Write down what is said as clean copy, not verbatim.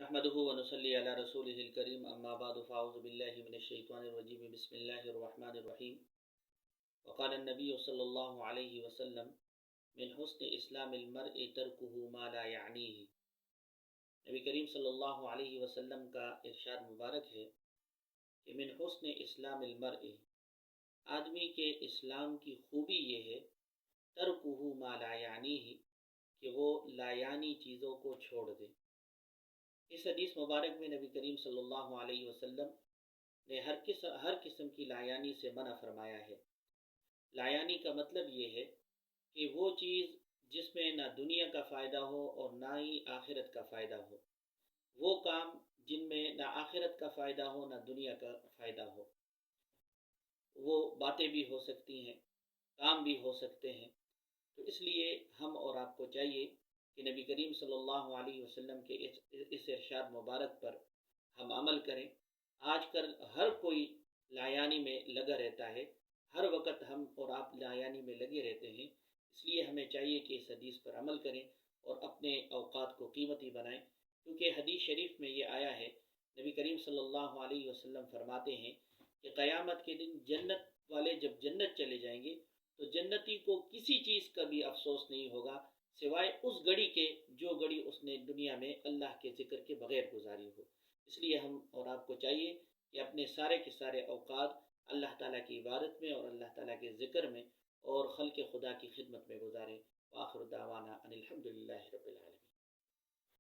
نحمده ونصلي على رسوله الكريم اما بعد فاعوذ بالله من الشيطان الرجيم بسم الله الرحمن الرحيم وقال النبي صلى الله عليه وسلم من حسن اسلام المرء تركه ما لا يعنيه۔ نبی کریم صلی اللہ علیہ وسلم کا ارشاد مبارک ہے کہ من حسن اسلام المرء، آدمی کے اسلام کی خوبی یہ ہے ترکہ ما لا یعنیہ، کہ وہ لا یعنی چیزوں کو چھوڑ دے۔ اس حدیث مبارک میں نبی کریم صلی اللہ علیہ وسلم نے ہر قسم کی لایانی سے منع فرمایا ہے۔ لایانی کا مطلب یہ ہے کہ وہ چیز جس میں نہ دنیا کا فائدہ ہو اور نہ ہی آخرت کا فائدہ ہو، وہ کام جن میں نہ آخرت کا فائدہ ہو نہ دنیا کا فائدہ ہو، وہ باتیں بھی ہو سکتی ہیں، کام بھی ہو سکتے ہیں۔ تو اس لیے ہم اور آپ کو چاہیے کہ نبی کریم صلی اللہ علیہ وسلم کے اس ارشاد مبارک پر ہم عمل کریں۔ آج کل ہر کوئی لایانی میں لگا رہتا ہے، ہر وقت ہم اور آپ لایانی میں لگے رہتے ہیں، اس لیے ہمیں چاہیے کہ اس حدیث پر عمل کریں اور اپنے اوقات کو قیمتی بنائیں، کیونکہ حدیث شریف میں یہ آیا ہے، نبی کریم صلی اللہ علیہ وسلم فرماتے ہیں کہ قیامت کے دن جنت والے جب جنت چلے جائیں گے تو جنتی کو کسی چیز کا بھی افسوس نہیں ہوگا سوائے اس گھڑی کے جو گھڑی اس نے دنیا میں اللہ کے ذکر کے بغیر گزاری ہو۔ اس لیے ہم اور آپ کو چاہیے کہ اپنے سارے کے سارے اوقات اللہ تعالیٰ کی عبادت میں اور اللہ تعالیٰ کے ذکر میں اور خلق خدا کی خدمت میں گزاریں۔ وآخر دعوانا ان الحمد للہ رب العالمین۔